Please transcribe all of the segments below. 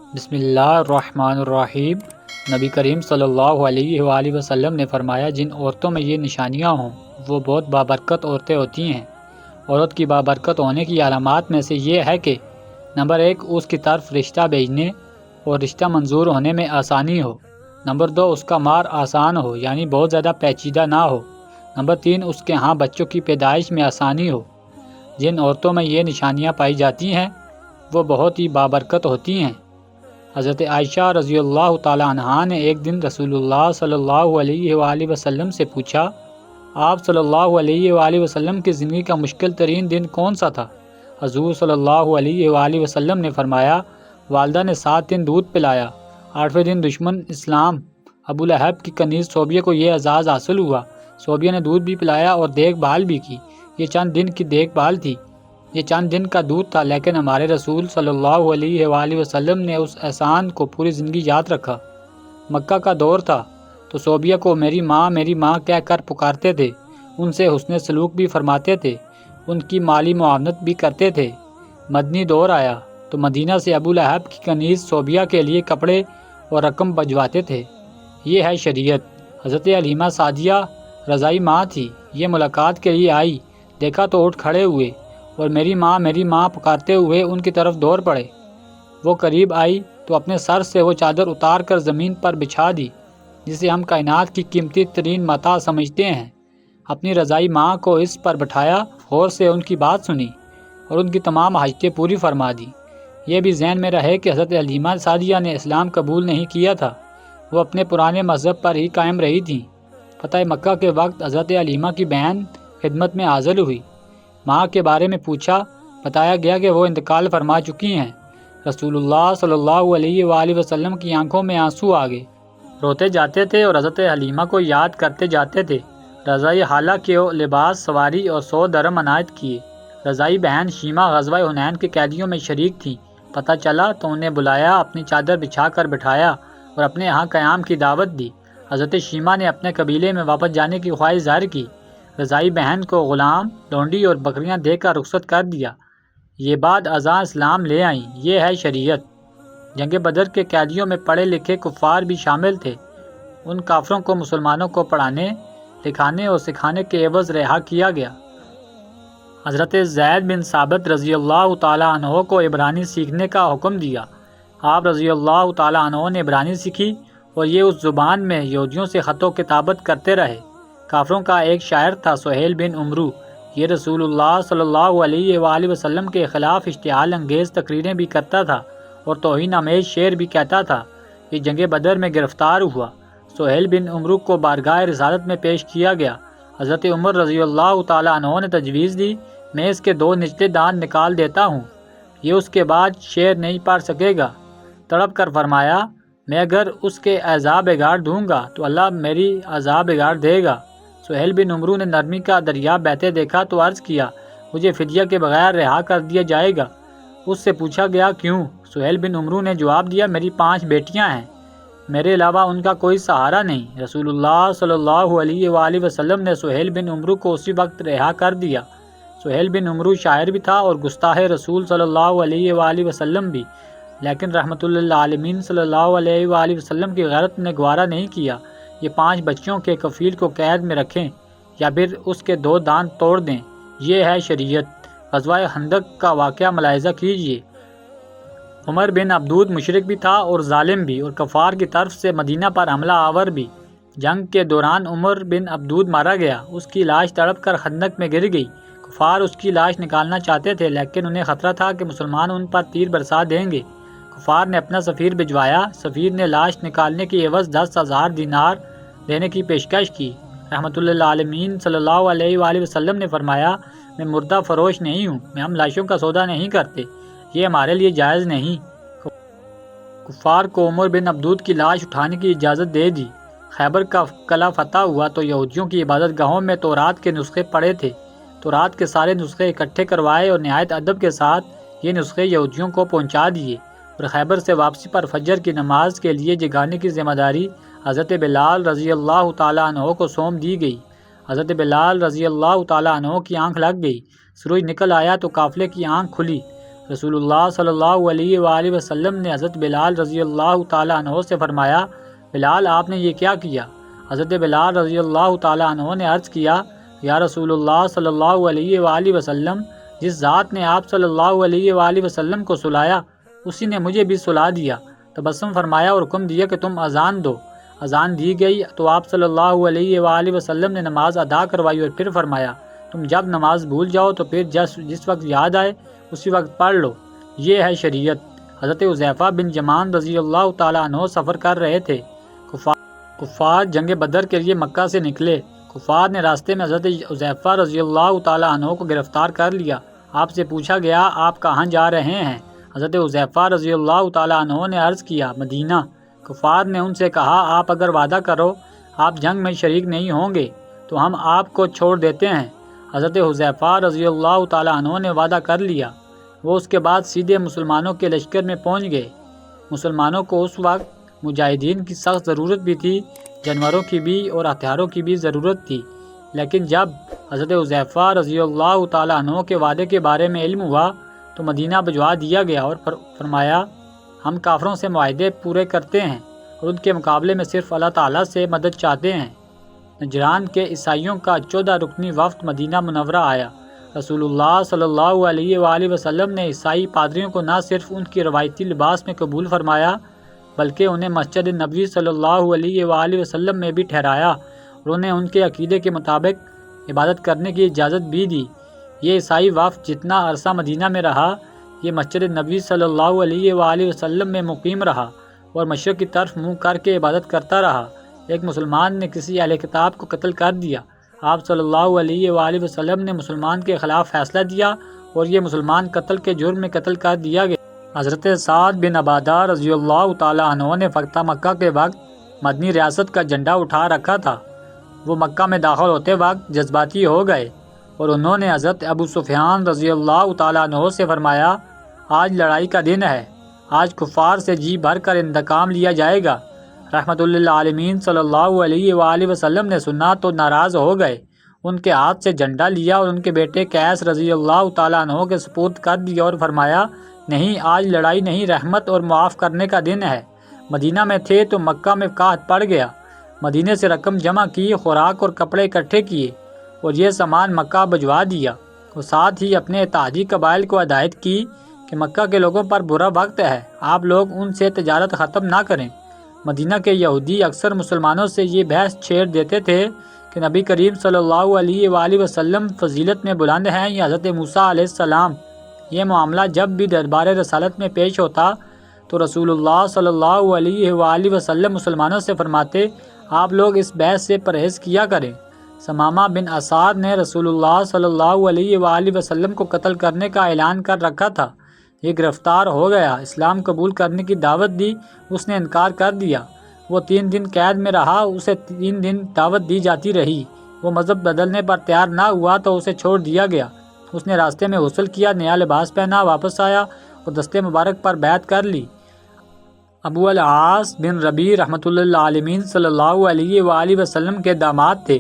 بسم اللہ الرحمن الرحیم۔ نبی کریم صلی اللہ علیہ وآلہ وسلم نے فرمایا، جن عورتوں میں یہ نشانیاں ہوں وہ بہت بابرکت عورتیں ہوتی ہیں۔ عورت کی بابرکت ہونے کی علامات میں سے یہ ہے کہ نمبر 1، اس کی طرف رشتہ بھیجنے اور رشتہ منظور ہونے میں آسانی ہو۔ نمبر 2، اس کا مار آسان ہو، یعنی بہت زیادہ پیچیدہ نہ ہو۔ نمبر 3، اس کے ہاں بچوں کی پیدائش میں آسانی ہو۔ جن عورتوں میں یہ نشانیاں پائی جاتی ہیں وہ بہت ہی بابرکت ہوتی ہیں۔ حضرت عائشہ رضی اللہ تعالی عنہا نے ایک دن رسول اللہ صلی اللہ علیہ وآلہ وسلم سے پوچھا، آپ صلی اللہ علیہ وآلہ وسلم کی زندگی کا مشکل ترین دن کون سا تھا؟ حضور صلی اللہ علیہ وآلہ وسلم نے فرمایا، والدہ نے 7 دن دودھ پلایا، 8ویں دن دشمن اسلام ابو لہب کی کنیز صوبیہ کو یہ اعزاز حاصل ہوا۔ صوبیہ نے دودھ بھی پلایا اور دیکھ بھال بھی کی۔ یہ چند دن کی دیکھ بھال تھی، یہ چند دن کا دودھ تھا، لیکن ہمارے رسول صلی اللہ علیہ وآلہ وسلم نے اس احسان کو پوری زندگی یاد رکھا۔ مکہ کا دور تھا تو صوبیہ کو میری ماں کہہ کر پکارتے تھے، ان سے حسن سلوک بھی فرماتے تھے، ان کی مالی معاونت بھی کرتے تھے۔ مدنی دور آیا تو مدینہ سے ابو لہب کی کنیز صوبیہ کے لیے کپڑے اور رقم بھجواتے تھے۔ یہ ہے شریعت۔ حضرت حلیمہ سعدیہ رضائی ماں تھی، یہ ملاقات کے لیے آئی، دیکھا تو اٹھ کھڑے ہوئے اور میری ماں پکارتے ہوئے ان کی طرف دوڑ پڑے۔ وہ قریب آئی تو اپنے سر سے وہ چادر اتار کر زمین پر بچھا دی جسے ہم کائنات کی قیمتی ترین متاع سمجھتے ہیں۔ اپنی رضائی ماں کو اس پر بٹھایا، غور سے ان کی بات سنی اور ان کی تمام حاجتیں پوری فرما دی۔ یہ بھی ذہن میں رہے کہ حضرت حلیمہ سعدیہ نے اسلام قبول نہیں کیا تھا، وہ اپنے پرانے مذہب پر ہی قائم رہی تھیں۔ فتح مکہ کے وقت حضرت حلیمہ کی بہن خدمت میں حاضر ہوئی، ماں کے بارے میں پوچھا، بتایا گیا کہ وہ انتقال فرما چکی ہیں۔ رسول اللہ صلی اللہ علیہ وآلہ وسلم کی آنکھوں میں آنسو آ گئے، روتے جاتے تھے اور حضرت حلیمہ کو یاد کرتے جاتے تھے۔ رضائی خالہ کو لباس، سواری اور 100 درہم عنایت کیے۔ رضائی بہن شیمہ غزوہ حنین کے قیدیوں میں شریک تھیں، پتہ چلا تو انہیں بلایا، اپنی چادر بچھا کر بٹھایا اور اپنے ہاں قیام کی دعوت دی۔ حضرت شیمہ نے اپنے قبیلے میں واپس جانے کی خواہش ظاہر کی۔ رضائی بہن کو غلام، لونڈی اور بکریاں دے کر رخصت کر دیا۔ یہ بعد ازاں اسلام لے آئیں۔ یہ ہے شریعت۔ جنگ بدر کے قیدیوں میں پڑھے لکھے کفار بھی شامل تھے۔ ان کافروں کو مسلمانوں کو پڑھانے، لکھانے اور سکھانے کے عوض رہا کیا گیا۔ حضرت زید بن ثابت رضی اللہ تعالیٰ عنہ کو عبرانی سیکھنے کا حکم دیا۔ آپ رضی اللہ تعالیٰ عنہ نے عبرانی سیکھی اور یہ اس زبان میں یہودیوں سے خط و کتابت کرتے رہے۔ کافروں کا ایک شاعر تھا سہیل بن عمرو، یہ رسول اللہ صلی اللہ علیہ وآلہ وسلم کے خلاف اشتعال انگیز تقریریں بھی کرتا تھا اور توہین آمیز شعر بھی کہتا تھا۔ یہ جنگ بدر میں گرفتار ہوا۔ سہیل بن عمرو کو بارگاہ رسالت میں پیش کیا گیا۔ حضرت عمر رضی اللہ تعالیٰ عنہ نے تجویز دی، میں اس کے 2 نچلے دانت نکال دیتا ہوں، یہ اس کے بعد شعر نہیں پڑھ سکے گا۔ تڑپ کر فرمایا، میں اگر اس کے اعضاء بگاڑ دوں گا تو اللہ میری اعضاء بگاڑ دے گا۔ سہیل بن عمرو نے نرمی کا دریا بہتے دیکھا تو عرض کیا، مجھے فدیہ کے بغیر رہا کر دیا جائے گا۔ اس سے پوچھا گیا، کیوں؟ سہیل بن عمرو نے جواب دیا، میری 5 بیٹیاں ہیں، میرے علاوہ ان کا کوئی سہارا نہیں۔ رسول اللہ صلی اللہ علیہ وآلہ وسلم نے سہیل بن عمرو کو اسی وقت رہا کر دیا۔ سہیل بن عمرو شاعر بھی تھا اور گستاخ رسول صلی اللہ علیہ وآلہ وسلم بھی، لیکن رحمت للعالمین صلی اللہ علیہ وآلہ وسلم کی غیرت نے گوارا نہیں کیا یہ 5 بچوں کے کفیل کو قید میں رکھیں یا پھر اس کے 2 دانت توڑ دیں۔ یہ ہے شریعت۔ غزوہ خندق کا واقعہ ملاحظہ کیجیے۔ عمر بن عبدود مشرک بھی تھا اور ظالم بھی، اور کفار کی طرف سے مدینہ پر حملہ آور بھی۔ جنگ کے دوران عمر بن عبدود مارا گیا، اس کی لاش تڑپ کر خندق میں گر گئی۔ کفار اس کی لاش نکالنا چاہتے تھے، لیکن انہیں خطرہ تھا کہ مسلمان ان پر تیر برسا دیں گے۔ کفار نے اپنا سفیر بھجوایا، سفیر نے لاش نکالنے کی عوض 10,000 دینار دینے کی پیشکش کی۔ رحمت للعالمین صلی اللہ علیہ وآلہ وسلم نے فرمایا، میں مردہ فروش نہیں ہوں، ہم لاشوں کا سودا نہیں کرتے، یہ ہمارے لیے جائز نہیں۔ کفار کو عمر بن عبدود کی لاش اٹھانے کی اجازت دے دی۔ خیبر کا قلعہ فتح ہوا تو یہودیوں کی عبادت گاہوں میں تورات کے نسخے پڑے تھے۔ تورات کے سارے نسخے اکٹھے کروائے اور نہایت ادب کے ساتھ یہ نسخے یہودیوں کو پہنچا دیے، اور خیبر سے واپسی پر فجر کی نماز کے لیے جگانے کی ذمہ داری حضرت بلال رضی اللہ تعالیٰ عنہ کو سونپ دی گئی۔ حضرت بلال رضی اللہ تعالیٰ عنہ کی آنکھ لگ گئی، سورج نکل آیا تو قافلے کی آنکھ کھلی۔ رسول اللہ صلی اللہ علیہ وآلہ وسلم نے حضرت بلال رضی اللہ تعالیٰ عنہ سے فرمایا، بلال آپ نے یہ کیا کیا؟ حضرت بلال رضی اللہ تعالیٰ عنہ نے عرض کیا، یا رسول اللہ صلی اللہ علیہ وآلہ وسلم، جس ذات نے آپ صلی اللہ علیہ وآلہ وسلم کو سلایا اسی نے مجھے بھی سلا دیا۔ تبسم فرمایا اور حکم دیا کہ تم اذان دو۔ اذان دی گئی تو آپ صلی اللہ علیہ وآلہ وسلم نے نماز ادا کروائی اور پھر فرمایا، تم جب نماز بھول جاؤ تو پھر جس وقت یاد آئے اسی وقت پڑھ لو، یہ ہے شریعت۔ حضرت حذیفہ بن یمان رضی اللہ تعالیٰ عنہ سفر کر رہے تھے۔ کفار جنگ بدر کے لیے مکہ سے نکلے۔ کفار نے راستے میں حضرت حذیفہ رضی اللہ تعالیٰ عنہ کو گرفتار کر لیا۔ آپ سے پوچھا گیا، آپ کہاں جا رہے ہیں؟ حضرت حذیفہ رضی اللہ تعالیٰ عنہ نے عرض کیا، مدینہ۔ کفار نے ان سے کہا، آپ اگر وعدہ کرو آپ جنگ میں شریک نہیں ہوں گے تو ہم آپ کو چھوڑ دیتے ہیں۔ حضرت حذیفہ رضی اللہ تعالیٰ عنہ نے وعدہ کر لیا۔ وہ اس کے بعد سیدھے مسلمانوں کے لشکر میں پہنچ گئے۔ مسلمانوں کو اس وقت مجاہدین کی سخت ضرورت بھی تھی، جانوروں کی بھی اور ہتھیاروں کی بھی ضرورت تھی، لیکن جب حضرت حذیفہ رضی اللہ تعالیٰ عنہ کے وعدے کے بارے میں علم ہوا تو مدینہ بھجوا دیا گیا اور فرمایا، ہم کافروں سے معاہدے پورے کرتے ہیں اور ان کے مقابلے میں صرف اللہ تعالیٰ سے مدد چاہتے ہیں۔ نجران کے عیسائیوں کا 14 رکنی وفد مدینہ منورہ آیا۔ رسول اللہ صلی اللہ علیہ وآلہ وسلم نے عیسائی پادریوں کو نہ صرف ان کی روایتی لباس میں قبول فرمایا بلکہ انہیں مسجد نبوی صلی اللہ علیہ وآلہ وسلم میں بھی ٹھہرایا اور انہیں ان کے عقیدے کے مطابق عبادت کرنے کی اجازت بھی دی۔ یہ عیسائی وفد جتنا عرصہ مدینہ میں رہا، یہ مسجد نبوی صلی اللہ علیہ وآلہ وسلم میں مقیم رہا اور مشرق کی طرف منہ کر کے عبادت کرتا رہا۔ ایک مسلمان نے کسی اہل کتاب کو قتل کر دیا۔ آپ صلی اللہ علیہ وآلہ وسلم نے مسلمان کے خلاف فیصلہ دیا اور یہ مسلمان قتل کے جرم میں قتل کر دیا گیا۔ حضرت سعد بن عبادہ رضی اللہ تعالیٰ عنہ نے فتح مکہ کے وقت مدنی ریاست کا جھنڈا اٹھا رکھا تھا۔ وہ مکہ میں داخل ہوتے وقت جذباتی ہو گئے اور انہوں نے حضرت ابو سفیان رضی اللہ تعالیٰ عنہ سے فرمایا، آج لڑائی کا دن ہے، آج کفار سے جی بھر کر انتقام لیا جائے گا۔ رحمت للعالمین صلی اللہ علیہ وآلہ وسلم نے سنا تو ناراض ہو گئے، ان کے ہاتھ سے جھنڈا لیا اور ان کے بیٹے قیس رضی اللہ تعالیٰ عنہ کے سپرد کر دیا اور فرمایا، نہیں، آج لڑائی نہیں، رحمت اور معاف کرنے کا دن ہے۔ مدینہ میں تھے تو مکہ میں قحط پڑ گیا۔ مدینے سے رقم جمع کی، خوراک اور کپڑے اکٹھے کیے اور یہ سامان مکہ بھجوا دیا۔ اور ساتھ ہی اپنے اتحادی قبائل کو ہدایت کی کہ مکہ کے لوگوں پر برا وقت ہے، آپ لوگ ان سے تجارت ختم نہ کریں۔ مدینہ کے یہودی اکثر مسلمانوں سے یہ بحث چھیڑ دیتے تھے کہ نبی کریم صلی اللہ علیہ وآلہ وسلم فضیلت میں بلند ہیں یا حضرت موسیٰ علیہ السلام۔ یہ معاملہ جب بھی دربار رسالت میں پیش ہوتا تو رسول اللہ صلی اللہ علیہ وآلہ وسلم مسلمانوں سے فرماتے، آپ لوگ اس بحث سے پرہیز کیا کریں۔ ثمامہ بن اسعد نے رسول اللہ صلی اللہ علیہ وآلہ وسلم کو قتل کرنے کا اعلان کر رکھا تھا۔ یہ گرفتار ہو گیا، اسلام قبول کرنے کی دعوت دی، اس نے انکار کر دیا۔ وہ 3 دن قید میں رہا، اسے 3 دن دعوت دی جاتی رہی۔ وہ مذہب بدلنے پر تیار نہ ہوا تو اسے چھوڑ دیا گیا۔ اس نے راستے میں غسل کیا، نیا لباس پہنا، واپس آیا اور دست مبارک پر بیعت کر لی۔ ابو العاص بن ربیع رحمۃ للعالمین صلی اللہ علیہ وآلہ وسلم کے داماد تھے۔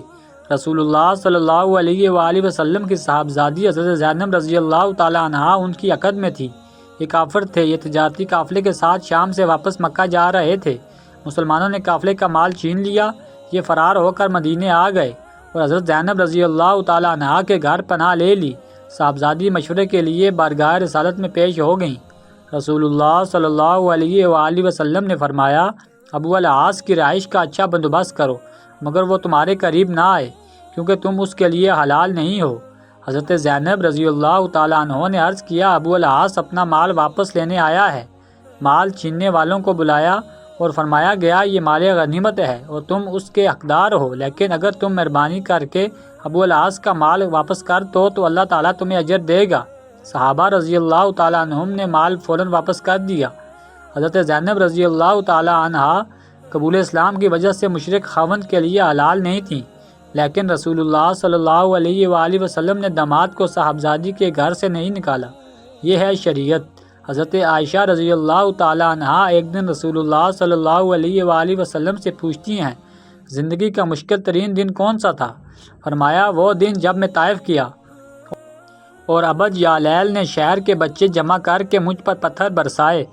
رسول اللہ صلی اللہ علیہ وآلہ وسلم کی صاحبزادی حضرت زینب رضی اللہ تعالیٰ عنہا ان کی عقد میں تھی۔ یہ کافر تھے، یہ تجارتی قافلے کے ساتھ شام سے واپس مکہ جا رہے تھے۔ مسلمانوں نے قافلے کا مال چھین لیا، یہ فرار ہو کر مدینے آ گئے اور حضرت زینب رضی اللہ تعالیٰ عنہا کے گھر پناہ لے لی۔ صاحبزادی مشورے کے لیے بارگاہ رسالت میں پیش ہو گئیں۔ رسول اللہ صلی اللہ علیہ وآلہ وسلم نے فرمایا، ابو العاص کی رہائش کا اچھا بندوبست کرو، مگر وہ تمہارے قریب نہ آئے کیونکہ تم اس کے لیے حلال نہیں ہو۔ حضرت زینب رضی اللہ تعالیٰ عنہ نے عرض کیا، ابو العاص اپنا مال واپس لینے آیا ہے۔ مال چھیننے والوں کو بلایا اور فرمایا گیا، یہ مال غنیمت ہے اور تم اس کے حقدار ہو، لیکن اگر تم مہربانی کر کے ابو العاص کا مال واپس کر دو تو اللہ تعالیٰ تمہیں اجر دے گا۔ صحابہ رضی اللہ تعالیٰ عنہم نے مال فوراً واپس کر دیا۔ حضرت زینب رضی اللہ تعالیٰ عنہا قبول اسلام کی وجہ سے مشرک خاوند کے لیے حلال نہیں تھیں، لیکن رسول اللہ صلی اللہ علیہ وآلہ وسلم نے داماد کو صاحبزادی کے گھر سے نہیں نکالا۔ یہ ہے شریعت۔ حضرت عائشہ رضی اللہ تعالیٰ عنہا ایک دن رسول اللہ صلی اللہ علیہ وآلہ وسلم سے پوچھتی ہیں، زندگی کا مشکل ترین دن کون سا تھا؟ فرمایا، وہ دن جب میں طائف کیا اور ابد یالیل نے شہر کے بچے جمع کر کے مجھ پر پتھر برسائے۔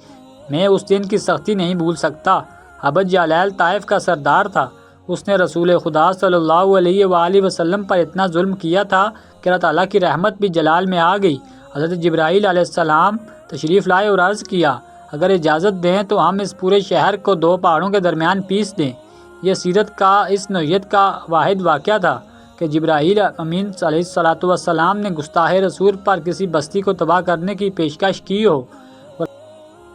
میں اس دن کی سختی نہیں بھول سکتا۔ ابد یالیل طائف کا سردار تھا۔ اس نے رسول خدا صلی اللہ علیہ وآلہ وسلم پر اتنا ظلم کیا تھا کہ اللہ تعالیٰ کی رحمت بھی جلال میں آ گئی۔ حضرت جبرائیل علیہ السلام تشریف لائے اور عرض کیا، اگر اجازت دیں تو ہم اس پورے شہر کو 2 پہاڑوں کے درمیان پیس دیں۔ یہ سیرت کا اس نوعیت کا واحد واقعہ تھا کہ جبرائیل امین علیہ السلام نے گستاخ رسول پر کسی بستی کو تباہ کرنے کی پیشکش کی ہو،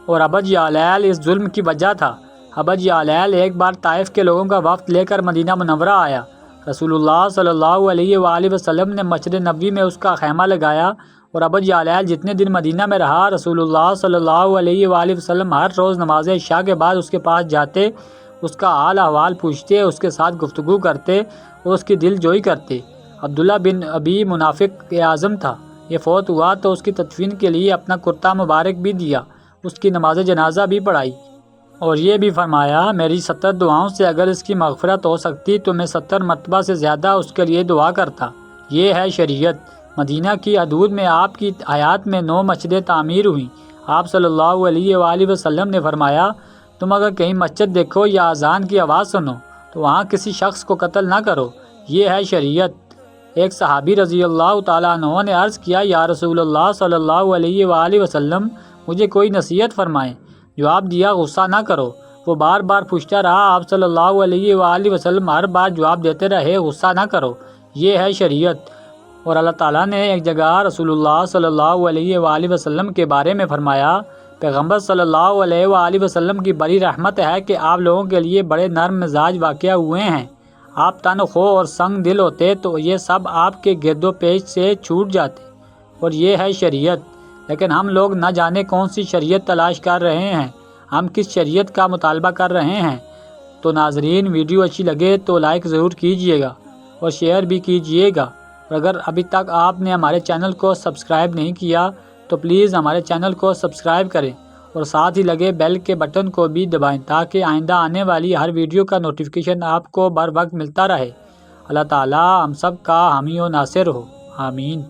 اور ابد یالیل اس ظلم کی وجہ تھا۔ ابد یالیل ایک بار طائف کے لوگوں کا وفد لے کر مدینہ منورہ آیا۔ رسول اللہ صلی اللہ علیہ وآلہ وسلم نے مسجد نبوی میں اس کا خیمہ لگایا، اور ابد یالیل جتنے دن مدینہ میں رہا، رسول اللہ صلی اللہ علیہ وآلہ وسلم ہر روز نماز عشاء کے بعد اس کے پاس جاتے، اس کا حال احوال پوچھتے، اس کے ساتھ گفتگو کرتے اور اس کی دل جوئی کرتے۔ عبداللہ بن ابی منافق اعظم تھا۔ یہ فوت ہوا تو اس کی تدفین کے لیے اپنا کرتا مبارک بھی دیا، اس کی نماز جنازہ بھی پڑھائی، اور یہ بھی فرمایا، میری 70 دعاؤں سے اگر اس کی مغفرت ہو سکتی تو میں 70 مرتبہ سے زیادہ اس کے لیے دعا کرتا۔ یہ ہے شریعت۔ مدینہ کی حدود میں آپ کی حیات میں 9 مسجدیں تعمیر ہوئیں۔ آپ صلی اللہ علیہ وآلہ وسلم نے فرمایا، تم اگر کہیں مسجد دیکھو یا اذان کی آواز سنو تو وہاں کسی شخص کو قتل نہ کرو، یہ ہے شریعت۔ ایک صحابی رضی اللہ تعالیٰ عنہ نے عرض کیا، یا رسول اللہ صلی اللہ علیہ وآلہ وسلم، مجھے کوئی نصیحت فرمائیں۔ جواب دیا، غصہ نہ کرو۔ وہ بار بار پوچھتا رہا، آپ صلی اللہ علیہ وآلہ وسلم ہر بار جواب دیتے رہے، غصہ نہ کرو، یہ ہے شریعت۔ اور اللہ تعالیٰ نے ایک جگہ رسول اللہ صلی اللہ علیہ وآلہ وسلم کے بارے میں فرمایا، پیغمبر صلی اللہ علیہ وآلہ وسلم کی بڑی رحمت ہے کہ آپ لوگوں کے لیے بڑے نرم مزاج واقع ہوئے ہیں۔ آپ تن خو اور سنگ دل ہوتے تو یہ سب آپ کے گرد و پیش سے چھوٹ جاتے، اور یہ ہے شریعت۔ لیکن ہم لوگ نہ جانے کون سی شریعت تلاش کر رہے ہیں، ہم کس شریعت کا مطالبہ کر رہے ہیں۔ تو ناظرین، ویڈیو اچھی لگے تو لائک ضرور کیجئے گا اور شیئر بھی کیجئے گا، اور اگر ابھی تک آپ نے ہمارے چینل کو سبسکرائب نہیں کیا تو پلیز ہمارے چینل کو سبسکرائب کریں اور ساتھ ہی لگے بیل کے بٹن کو بھی دبائیں تاکہ آئندہ آنے والی ہر ویڈیو کا نوٹیفیکیشن آپ کو بر وقت ملتا رہے۔ اللہ تعالی ہم سب کا حامی و ناصر ہو، آمین۔